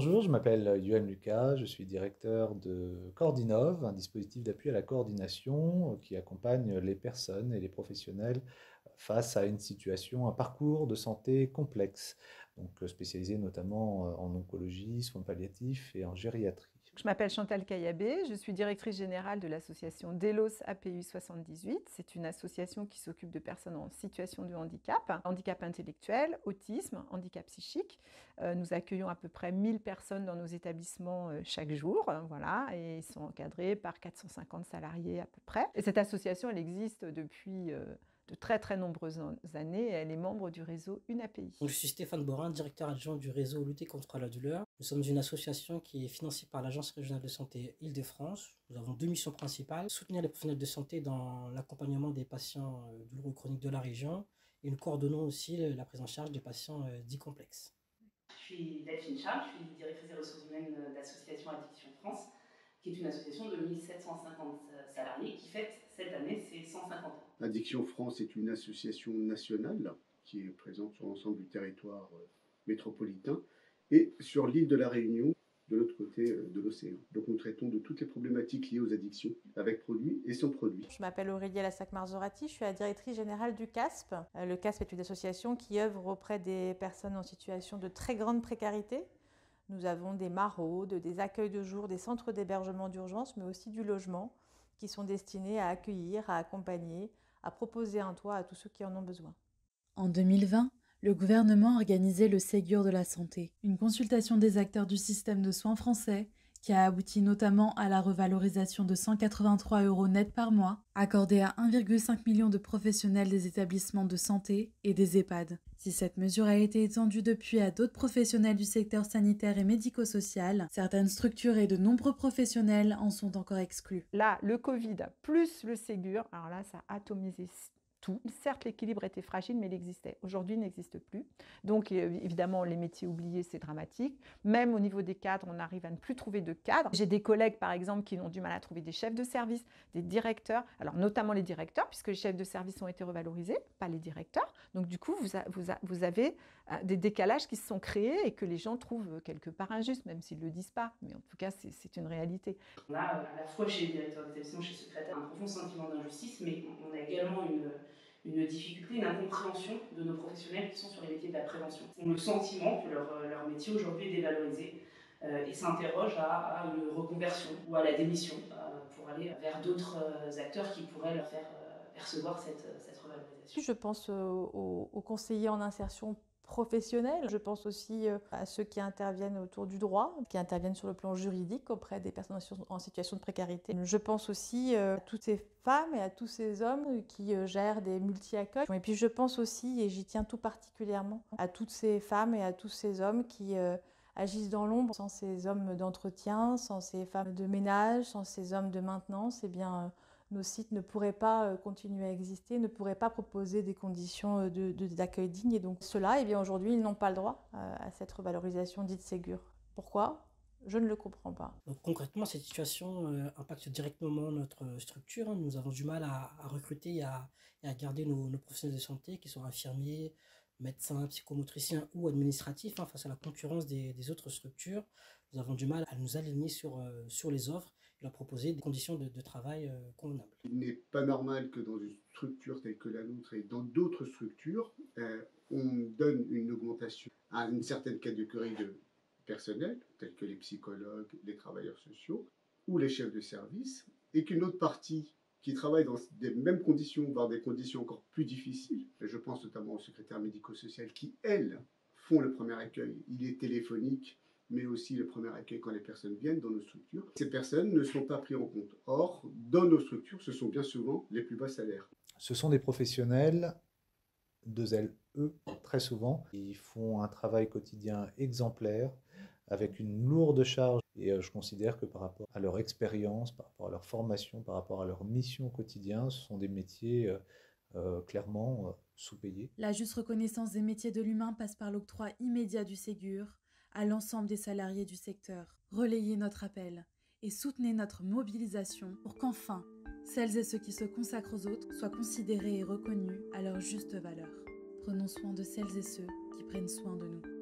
Bonjour, je m'appelle Yoann Lucas, je suis directeur de Coordinov, un dispositif d'appui à la coordination qui accompagne les personnes et les professionnels face à une situation, un parcours de santé complexe, donc spécialisé notamment en oncologie, soins palliatifs et en gériatrie. Je m'appelle Chantal Caillabé, je suis directrice générale de l'association Delos APU 78. C'est une association qui s'occupe de personnes en situation de handicap, handicap intellectuel, autisme, handicap psychique. Nous accueillons à peu près 1000 personnes dans nos établissements chaque jour, voilà, et ils sont encadrés par 450 salariés à peu près. Et cette association, elle existe depuis de très très nombreuses années et elle est membre du réseau UNAPI. Je suis Stéphane Borin, directeur adjoint du réseau Lutter contre la douleur. Nous sommes une association qui est financée par l'Agence régionale de santé Île-de-France. Nous avons deux missions principales: soutenir les professionnels de santé dans l'accompagnement des patients douloureux chroniques de la région, et nous coordonnons aussi la prise en charge des patients dits complexes. Je suis Delphine Charles, je suis directrice des ressources humaines d'Association Addiction France, qui est une association de 1750 salariés qui fête cette année ses 150 ans. Addiction France est une association nationale qui est présente sur l'ensemble du territoire métropolitain et sur l'île de la Réunion, de l'autre côté de l'océan. Donc nous traitons de toutes les problématiques liées aux addictions, avec produits et sans produits. Je m'appelle Aurélie Lassac-Marzorati, je suis la directrice générale du CASP. Le CASP est une association qui œuvre auprès des personnes en situation de très grande précarité. Nous avons des maraudes, des accueils de jour, des centres d'hébergement d'urgence, mais aussi du logement, qui sont destinés à accueillir, à accompagner, à proposer un toit à tous ceux qui en ont besoin. En 2020, le gouvernement organisait le Ségur de la santé, une consultation des acteurs du système de soins français qui a abouti notamment à la revalorisation de 183 € net par mois, accordée à 1,5 million de professionnels des établissements de santé et des EHPAD. Si cette mesure a été étendue depuis à d'autres professionnels du secteur sanitaire et médico-social, certaines structures et de nombreux professionnels en sont encore exclus. Là, le Covid plus le Ségur, alors là, ça a atomisé tout. Certes, l'équilibre était fragile, mais il existait. Aujourd'hui, il n'existe plus. Donc, évidemment, les métiers oubliés, c'est dramatique. Même au niveau des cadres, on arrive à ne plus trouver de cadres. J'ai des collègues, par exemple, qui ont du mal à trouver des chefs de service, des directeurs, alors notamment les directeurs, puisque les chefs de service ont été revalorisés, pas les directeurs. Donc, du coup, vous avez des décalages qui se sont créés et que les gens trouvent quelque part injustes, même s'ils ne le disent pas. Mais en tout cas, c'est une réalité. On a à la fois chez les directeurs d'établissement, chez les secrétaires, un profond sentiment d'injustice, mais on a également une difficulté, une incompréhension de nos professionnels qui sont sur les métiers de la prévention. Ils ont le sentiment que leur métier aujourd'hui est dévalorisé et s'interrogent à une reconversion ou à la démission pour aller vers d'autres acteurs qui pourraient leur faire percevoir cette revalorisation. Je pense aux conseillers en insertion professionnelle. Je pense aussi à ceux qui interviennent autour du droit, qui interviennent sur le plan juridique auprès des personnes en situation de précarité. Je pense aussi à toutes ces femmes et à tous ces hommes qui gèrent des multi-accueils. Et puis je pense aussi, et j'y tiens tout particulièrement, à toutes ces femmes et à tous ces hommes qui agissent dans l'ombre. Sans ces hommes d'entretien, sans ces femmes de ménage, sans ces hommes de maintenance, eh bien nos sites ne pourraient pas continuer à exister, ne pourraient pas proposer des conditions d'accueil digne. Et donc ceux-là, eh bien aujourd'hui, ils n'ont pas le droit à cette revalorisation dite Ségur. Pourquoi ? Je ne le comprends pas. Donc concrètement, cette situation impacte directement notre structure. Nous avons du mal à recruter et à garder nos professionnels de santé, qui sont infirmiers, médecins, psychomotriciens ou administratifs, face à la concurrence des autres structures. Nous avons du mal à nous aligner sur les offres et leur proposer des conditions de travail convenables. Il n'est pas normal que dans une structure telle que la nôtre et dans d'autres structures, on donne une augmentation à une certaine catégorie de personnel, tels que les psychologues, les travailleurs sociaux ou les chefs de service, et qu'une autre partie qui travaille dans des mêmes conditions, voire des conditions encore plus difficiles, et je pense notamment aux secrétaires médico-sociales qui, elles, font le premier accueil. Il est téléphonique, mais aussi le premier accueil quand les personnes viennent dans nos structures. Ces personnes ne sont pas prises en compte. Or, dans nos structures, ce sont bien souvent les plus bas salaires. Ce sont des professionnels, deux L, eux, très souvent, ils font un travail quotidien exemplaire, avec une lourde charge. Et je considère que par rapport à leur expérience, par rapport à leur formation, par rapport à leur mission au quotidien, ce sont des métiers clairement sous-payés. La juste reconnaissance des métiers de l'humain passe par l'octroi immédiat du Ségur à l'ensemble des salariés du secteur. Relayez notre appel et soutenez notre mobilisation pour qu'enfin, celles et ceux qui se consacrent aux autres soient considérés et reconnus à leur juste valeur. Prenons soin de celles et ceux qui prennent soin de nous.